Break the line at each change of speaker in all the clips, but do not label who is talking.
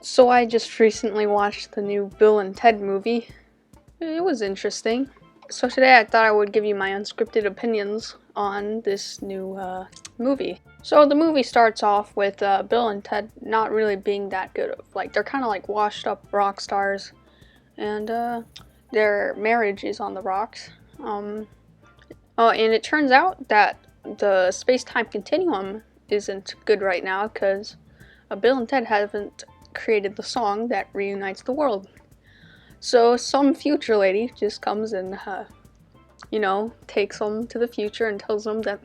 So I just recently watched the new Bill and Ted movie. It was interesting. So today I thought I would give you my unscripted opinions on this new movie. So the movie starts off with Bill and Ted not really being that good. Like, they're kind of like washed up rock stars, and their marriage is on the rocks. And it turns out that the space-time continuum isn't good right now because Bill and Ted haven't created the song that reunites the world. So some future lady just comes and, takes them to the future and tells them that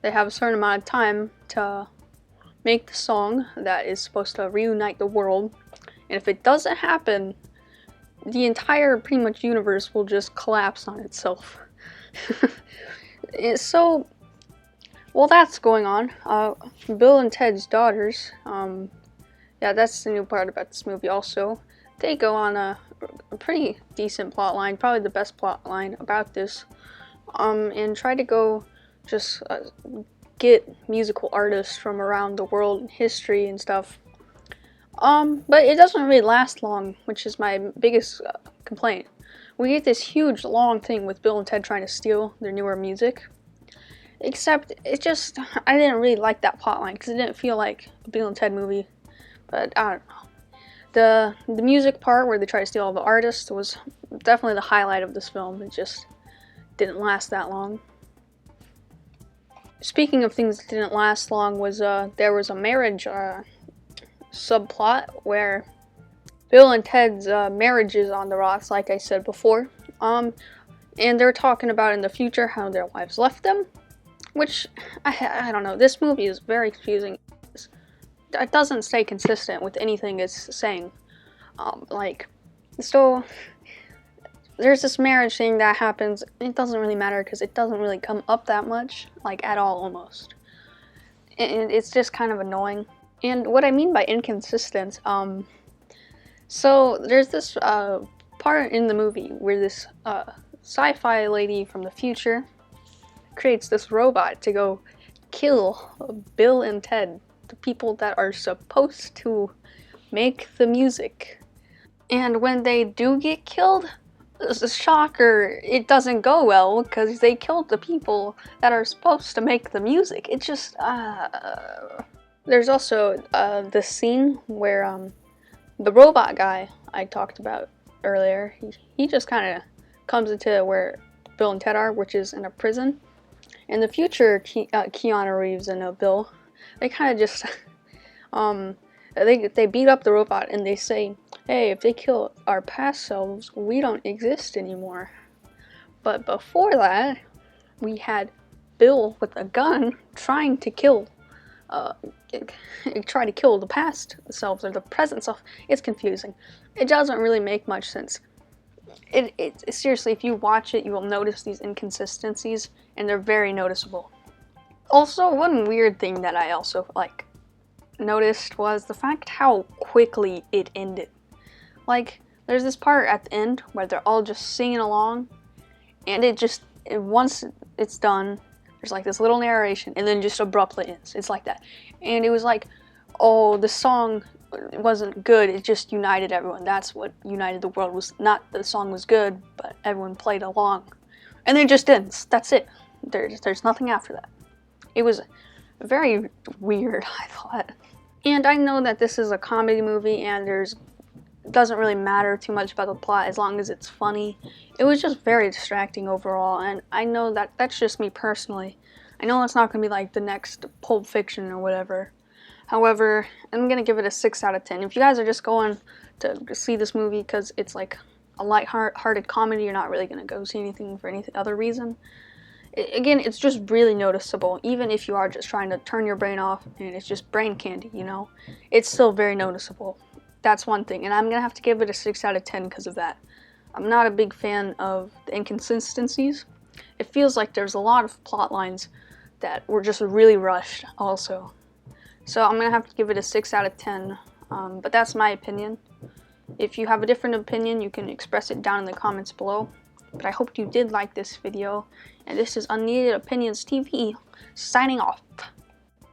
they have a certain amount of time to make the song that is supposed to reunite the world. And if it doesn't happen, the entire pretty much universe will just collapse on itself. So, while that's going on, Bill and Ted's daughters, that's the new part about this movie also. They go on a pretty decent plot line, probably the best plot line about this, and try to go just get musical artists from around the world and history and stuff. But it doesn't really last long, which is my biggest complaint. We get this huge long thing with Bill and Ted trying to steal their newer music. Except, I didn't really like that plot line because it didn't feel like a Bill and Ted movie. But I don't know. The music part where they try to steal all the artists was definitely the highlight of this film. It just didn't last that long. Speaking of things that didn't last long, there was a marriage subplot where Bill and Ted's marriage is on the rocks, like I said before. And they're talking about in the future how their wives left them, which I don't know. This movie is very confusing. It doesn't stay consistent with anything it's saying. So there's this marriage thing that happens. It doesn't really matter because it doesn't really come up that much, like at all almost. And it's just kind of annoying. And what I mean by inconsistent, so there's this part in the movie where this sci-fi lady from the future creates this robot to go kill Bill and Ted, the people that are supposed to make the music. And when they do get killed, shocker, it doesn't go well because they killed the people that are supposed to make the music. It just, There's also this scene where the robot guy I talked about earlier, he just kind of comes into where Bill and Ted are, which is in a prison. In the future, Keanu Reeves and Bill, they kind of just, they beat up the robot and they say, hey, if they kill our past selves, we don't exist anymore. But before that, we had Bill with a gun trying to kill the past selves or the present self. It's confusing. It doesn't really make much sense. Seriously, if you watch it, you will notice these inconsistencies, and they're very noticeable. Also, one weird thing that I also noticed was the fact how quickly it ended. Like, there's this part at the end where they're all just singing along, and once it's done, there's like this little narration, and then just abruptly ends. It's like that. And it was like, oh, the song wasn't good, it just united everyone. That's what united the world, was not the song was good, but everyone played along. And then it just ends. That's it. There's nothing after that. It was very weird, I thought. And I know that this is a comedy movie, and it doesn't really matter too much about the plot as long as it's funny. It was just very distracting overall, and I know that that's just me personally. I know it's not going to be like the next Pulp Fiction or whatever. However, I'm going to give it a 6 out of 10. If you guys are just going to see this movie because it's like a light-hearted comedy, you're not really going to go see anything for any other reason. Again, it's just really noticeable. Even if you are just trying to turn your brain off and it's just brain candy, it's still very noticeable. That's one thing, and I'm going to have to give it a 6 out of 10 because of that. I'm not a big fan of the inconsistencies. It feels like there's a lot of plot lines that were just really rushed also. So I'm going to have to give it a 6 out of 10, but that's my opinion. If you have a different opinion, you can express it down in the comments below. But I hope you did like this video, and this is Unneeded Opinions TV, signing off.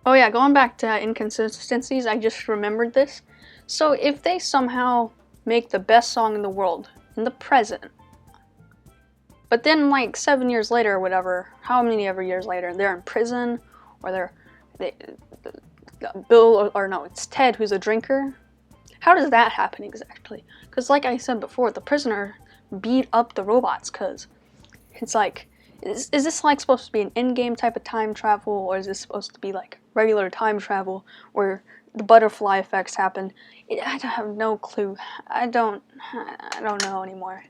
Oh yeah, going back to inconsistencies, I just remembered this. So if they somehow make the best song in the world in the present, but then like 7 years later or whatever, how many ever years later, they're in prison, or they Bill, or no, it's Ted who's a drinker. How does that happen exactly? Because like I said before, the prisoner beat up the robots because it's like, is this like supposed to be an in-game type of time travel, or is this supposed to be like regular time travel where the butterfly effects happen? I have no clue. I don't know anymore.